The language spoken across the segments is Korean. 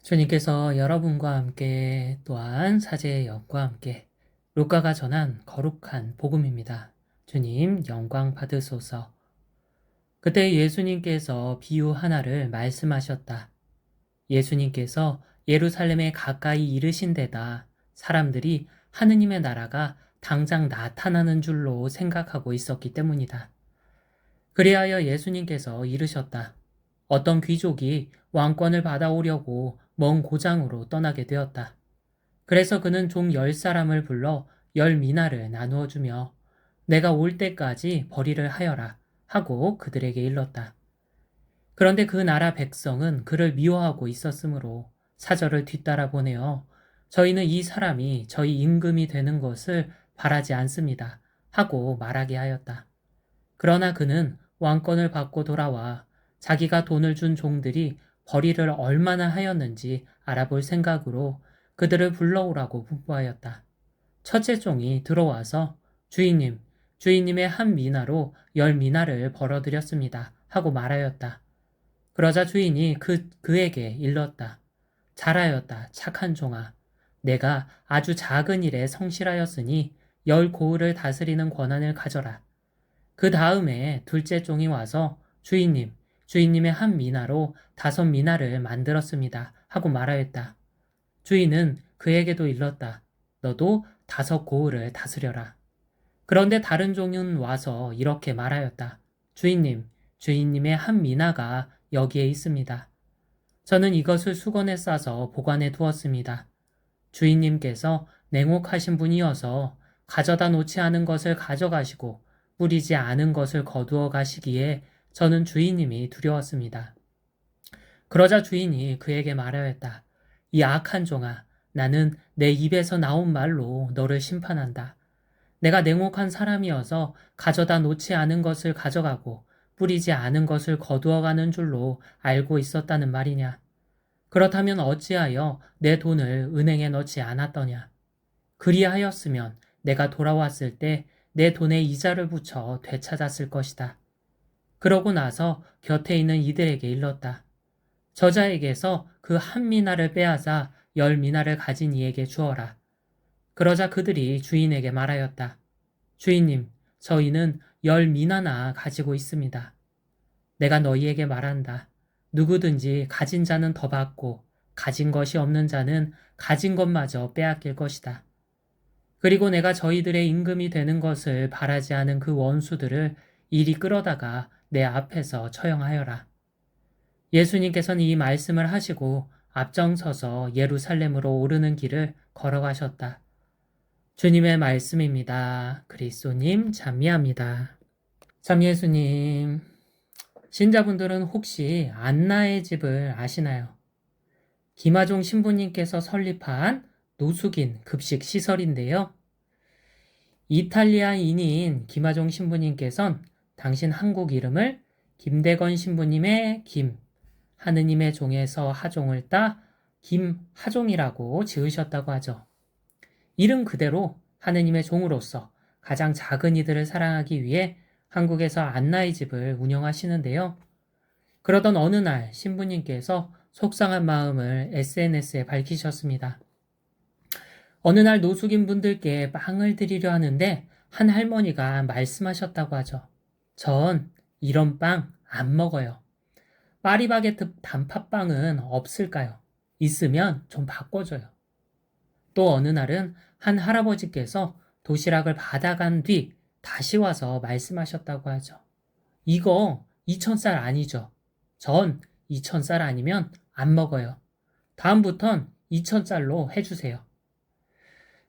주님께서 여러분과 함께 또한 사제의 영과 함께 루카가 전한 거룩한 복음입니다. 주님 영광 받으소서. 그때 예수님께서 비유 하나를 말씀하셨다. 예수님께서 예루살렘에 가까이 이르신 데다 사람들이 하느님의 나라가 당장 나타나는 줄로 생각하고 있었기 때문이다. 그리하여 예수님께서 이르셨다. 어떤 귀족이 왕권을 받아오려고 먼 고장으로 떠나게 되었다. 그래서 그는 종 10사람을 불러 10미나를 나누어 주며 내가 올 때까지 벌이를 하여라 하고 그들에게 일렀다. 그런데 그 나라 백성은 그를 미워하고 있었으므로 사절을 뒤따라 보내어 저희는 이 사람이 저희 임금이 되는 것을 바라지 않습니다 하고 말하게 하였다. 그러나 그는 왕권을 받고 돌아와 자기가 돈을 준 종들이 벌이를 얼마나 하였는지 알아볼 생각으로 그들을 불러오라고 분부하였다. 첫째 종이 들어와서 주인님의 한 미나로 10미나를 벌어들였습니다 하고 말하였다. 그러자 주인이 그에게 일렀다. 잘하였다, 착한 종아. 내가 아주 작은 일에 성실하였으니 10고을을 다스리는 권한을 가져라. 그 다음에 둘째 종이 와서 주인님의 한 미나로 5미나를 만들었습니다 하고 말하였다. 주인은 그에게도 일렀다. 너도 5고을을 다스려라. 그런데 다른 종은 와서 이렇게 말하였다. 주인님의 한 미나가 여기에 있습니다. 저는 이것을 수건에 싸서 보관해 두었습니다. 주인님께서 냉혹하신 분이어서 가져다 놓지 않은 것을 가져가시고 뿌리지 않은 것을 거두어 가시기에 저는 주인님이 두려웠습니다. 그러자 주인이 그에게 말하였다. 이 악한 종아, 나는 내 입에서 나온 말로 너를 심판한다. 내가 냉혹한 사람이어서 가져다 놓지 않은 것을 가져가고 뿌리지 않은 것을 거두어가는 줄로 알고 있었다는 말이냐. 그렇다면 어찌하여 내 돈을 은행에 넣지 않았더냐. 그리하였으면 내가 돌아왔을 때 내 돈에 이자를 붙여 되찾았을 것이다. 그러고 나서 곁에 있는 이들에게 일렀다. 저자에게서 그 한 미나를 빼앗아 10미나를 가진 이에게 주어라. 그러자 그들이 주인에게 말하였다. 주인님, 저희는 10미나나 가지고 있습니다. 내가 너희에게 말한다. 누구든지 가진 자는 더 받고 가진 것이 없는 자는 가진 것마저 빼앗길 것이다. 그리고 내가 저희들의 임금이 되는 것을 바라지 않은 그 원수들을 이리 끌어다가 내 앞에서 처형하여라. 예수님께서는 이 말씀을 하시고 앞장서서 예루살렘으로 오르는 길을 걸어가셨다. 주님의 말씀입니다. 그리스도님 찬미합니다. 참 예수님, 신자분들은 혹시 안나의 집을 아시나요? 김하종 신부님께서 설립한 노숙인 급식 시설인데요. 이탈리아인인 김하종 신부님께서는 당신 한국 이름을 김대건 신부님의 김, 하느님의 종에서 하종을 따 김하종이라고 지으셨다고 하죠. 이름 그대로 하느님의 종으로서 가장 작은 이들을 사랑하기 위해 한국에서 안나의 집을 운영하시는데요. 그러던 어느 날 신부님께서 속상한 마음을 SNS에 밝히셨습니다. 어느 날 노숙인 분들께 빵을 드리려 하는데 한 할머니가 말씀하셨다고 하죠. 전 이런 빵 안 먹어요. 파리바게트 단팥빵은 없을까요? 있으면 좀 바꿔줘요. 또 어느 날은 한 할아버지께서 도시락을 받아간 뒤 다시 와서 말씀하셨다고 하죠. 이거 2,000쌀 아니죠? 전 2,000쌀 아니면 안 먹어요. 다음부턴 2,000쌀로 해주세요.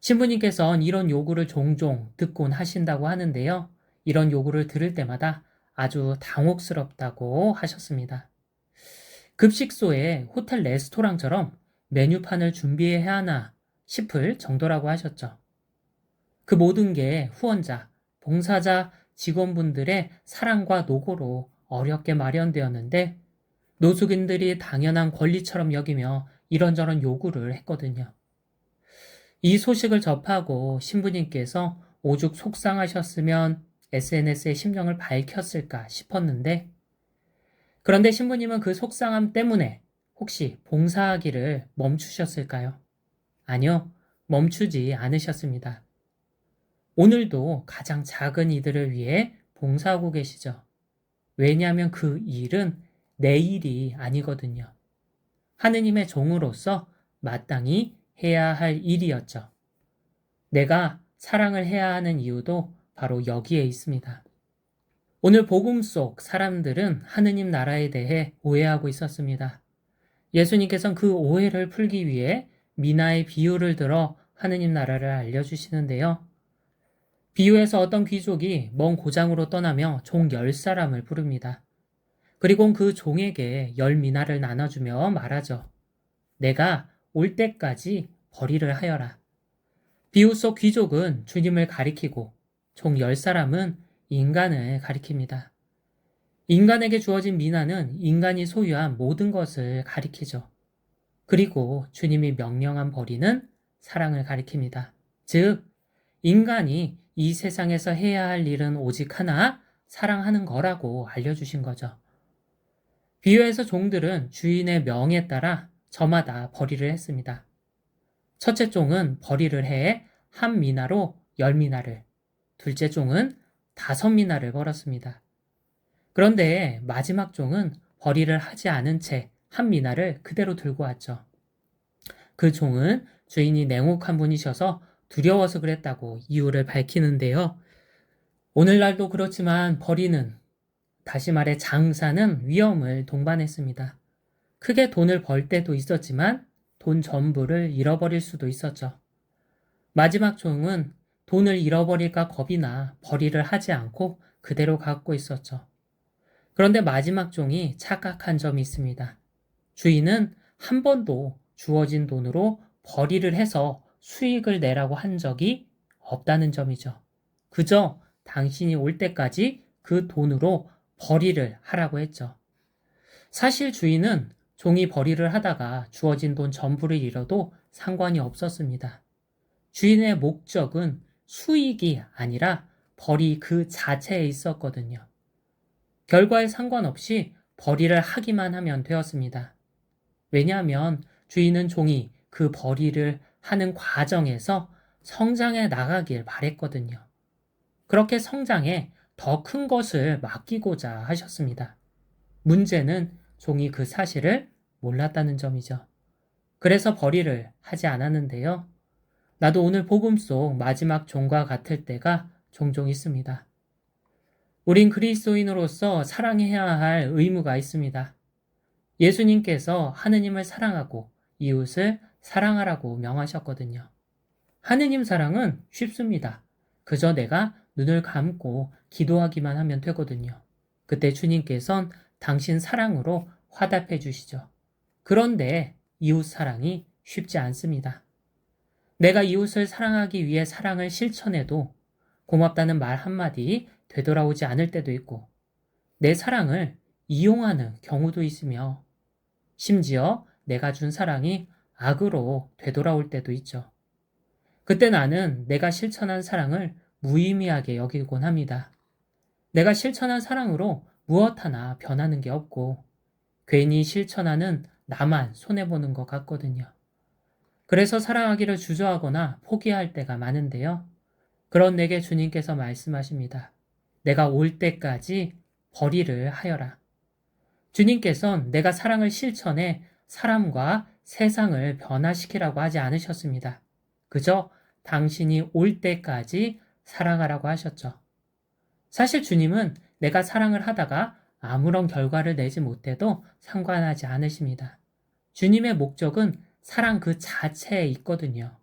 신부님께서는 이런 요구를 종종 듣곤 하신다고 하는데요. 이런 요구를 들을 때마다 아주 당혹스럽다고 하셨습니다. 급식소에 호텔 레스토랑처럼 메뉴판을 준비해야 하나 싶을 정도라고 하셨죠. 그 모든 게 후원자, 봉사자, 직원분들의 사랑과 노고로 어렵게 마련되었는데 노숙인들이 당연한 권리처럼 여기며 이런저런 요구를 했거든요. 이 소식을 접하고 신부님께서 오죽 속상하셨으면 SNS에 심정을 밝혔을까 싶었는데 그런데 신부님은 그 속상함 때문에 혹시 봉사하기를 멈추셨을까요? 아니요, 멈추지 않으셨습니다. 오늘도 가장 작은 이들을 위해 봉사하고 계시죠. 왜냐하면 그 일은 내 일이 아니거든요. 하느님의 종으로서 마땅히 해야 할 일이었죠. 내가 사랑을 해야 하는 이유도 바로 여기에 있습니다. 오늘 복음 속 사람들은 하느님 나라에 대해 오해하고 있었습니다. 예수님께서는 그 오해를 풀기 위해 미나의 비유를 들어 하느님 나라를 알려주시는데요. 비유에서 어떤 귀족이 먼 고장으로 떠나며 종 10사람을 부릅니다. 그리고 그 종에게 10미나를 나눠주며 말하죠. 내가 올 때까지 벌이를 하여라. 비유 속 귀족은 주님을 가리키고 총 10사람은 인간을 가리킵니다. 인간에게 주어진 미나는 인간이 소유한 모든 것을 가리키죠. 그리고 주님이 명령한 벌이는 사랑을 가리킵니다. 즉, 인간이 이 세상에서 해야 할 일은 오직 하나, 사랑하는 거라고 알려주신 거죠. 비유에서 종들은 주인의 명에 따라 저마다 벌이를 했습니다. 첫째 종은 벌이를 해 한 미나로 10미나를, 둘째 종은 5미나를 벌었습니다. 그런데 마지막 종은 벌이를 하지 않은 채 한 미나를 그대로 들고 왔죠. 그 종은 주인이 냉혹한 분이셔서 두려워서 그랬다고 이유를 밝히는데요. 오늘날도 그렇지만 벌이는, 다시 말해 장사는 위험을 동반했습니다. 크게 돈을 벌 때도 있었지만 돈 전부를 잃어버릴 수도 있었죠. 마지막 종은 돈을 잃어버릴까 겁이 나 벌이를 하지 않고 그대로 갖고 있었죠. 그런데 마지막 종이 착각한 점이 있습니다. 주인은 한 번도 주어진 돈으로 벌이를 해서 수익을 내라고 한 적이 없다는 점이죠. 그저 당신이 올 때까지 그 돈으로 벌이를 하라고 했죠. 사실 주인은 종이 벌이를 하다가 주어진 돈 전부를 잃어도 상관이 없었습니다. 주인의 목적은 수익이 아니라 벌이 그 자체에 있었거든요. 결과에 상관없이 벌이를 하기만 하면 되었습니다. 왜냐하면 주인은 종이 그 벌이를 하는 과정에서 성장해 나가길 바랬거든요. 그렇게 성장해 더 큰 것을 맡기고자 하셨습니다. 문제는 종이 그 사실을 몰랐다는 점이죠. 그래서 벌이를 하지 않았는데요. 나도 오늘 복음 속 마지막 종과 같을 때가 종종 있습니다. 우린 그리스도인으로서 사랑해야 할 의무가 있습니다. 예수님께서 하느님을 사랑하고 이웃을 사랑하라고 명하셨거든요. 하느님 사랑은 쉽습니다. 그저 내가 눈을 감고 기도하기만 하면 되거든요. 그때 주님께선 당신 사랑으로 화답해 주시죠. 그런데 이웃 사랑이 쉽지 않습니다. 내가 이웃을 사랑하기 위해 사랑을 실천해도 고맙다는 말 한마디 되돌아오지 않을 때도 있고 내 사랑을 이용하는 경우도 있으며 심지어 내가 준 사랑이 악으로 되돌아올 때도 있죠. 그때 나는 내가 실천한 사랑을 무의미하게 여기곤 합니다. 내가 실천한 사랑으로 무엇 하나 변하는 게 없고 괜히 실천하는 나만 손해보는 것 같거든요. 그래서 사랑하기를 주저하거나 포기할 때가 많은데요. 그런 내게 주님께서 말씀하십니다. 내가 올 때까지 벌이를 하여라. 주님께서는 내가 사랑을 실천해 사람과 세상을 변화시키라고 하지 않으셨습니다. 그저 당신이 올 때까지 사랑하라고 하셨죠. 사실 주님은 내가 사랑을 하다가 아무런 결과를 내지 못해도 상관하지 않으십니다. 주님의 목적은 사랑 그 자체에 있거든요.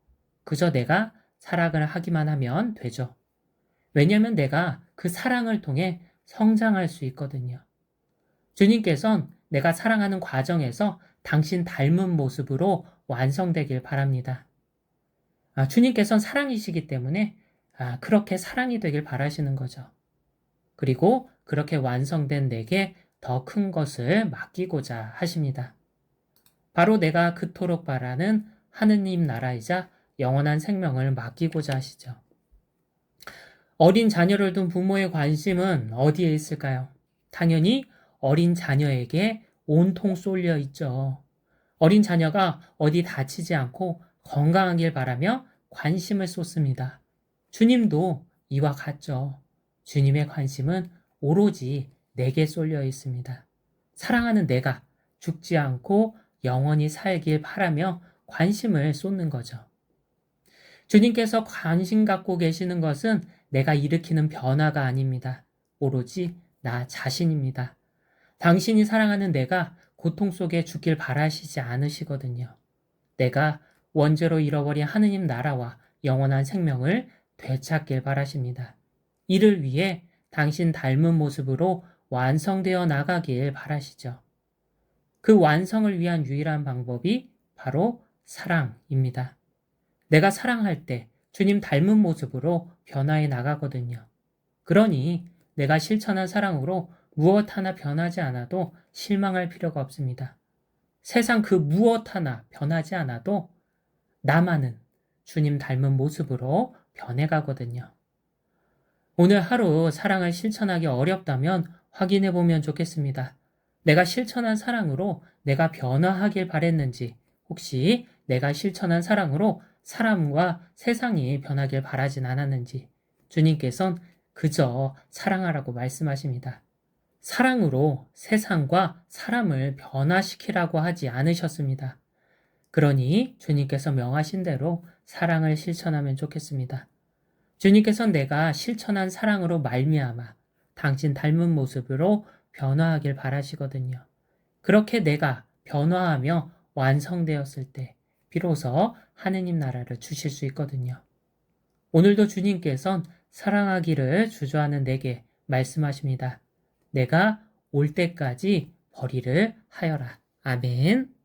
그저 내가 사랑을 하기만 하면 되죠. 왜냐하면 내가 그 사랑을 통해 성장할 수 있거든요. 주님께서는 내가 사랑하는 과정에서 당신 닮은 모습으로 완성되길 바랍니다. 주님께서는 사랑이시기 때문에 그렇게 사랑이 되길 바라시는 거죠. 그리고 그렇게 완성된 내게 더 큰 것을 맡기고자 하십니다. 바로 내가 그토록 바라는 하느님 나라이자 영원한 생명을 맡기고자 하시죠. 어린 자녀를 둔 부모의 관심은 어디에 있을까요? 당연히 어린 자녀에게 온통 쏠려 있죠. 어린 자녀가 어디 다치지 않고 건강하길 바라며 관심을 쏟습니다. 주님도 이와 같죠. 주님의 관심은 오로지 내게 쏠려 있습니다. 사랑하는 내가 죽지 않고 영원히 살길 바라며 관심을 쏟는 거죠. 주님께서 관심 갖고 계시는 것은 내가 일으키는 변화가 아닙니다. 오로지 나 자신입니다. 당신이 사랑하는 내가 고통 속에 죽길 바라시지 않으시거든요. 내가 원죄로 잃어버린 하느님 나라와 영원한 생명을 되찾길 바라십니다. 이를 위해 당신 닮은 모습으로 완성되어 나가길 바라시죠. 그 완성을 위한 유일한 방법이 바로 사랑입니다. 내가 사랑할 때 주님 닮은 모습으로 변화해 나가거든요. 그러니 내가 실천한 사랑으로 무엇 하나 변하지 않아도 실망할 필요가 없습니다. 세상 그 무엇 하나 변하지 않아도 나만은 주님 닮은 모습으로 변해가거든요. 오늘 하루 사랑을 실천하기 어렵다면 확인해 보면 좋겠습니다. 내가 실천한 사랑으로 내가 변화하길 바랬는지, 혹시 내가 실천한 사랑으로 사람과 세상이 변하길 바라진 않았는지, 주님께서는 그저 사랑하라고 말씀하십니다. 사랑으로 세상과 사람을 변화시키라고 하지 않으셨습니다. 그러니 주님께서 명하신 대로 사랑을 실천하면 좋겠습니다. 주님께서는 내가 실천한 사랑으로 말미암아 당신 닮은 모습으로 변화하길 바라시거든요. 그렇게 내가 변화하며 완성되었을 때 비로소 하느님 나라를 주실 수 있거든요. 오늘도 주님께서는 사랑하기를 주저하는 내게 말씀하십니다. 내가 올 때까지 벌이를 하여라. 아멘.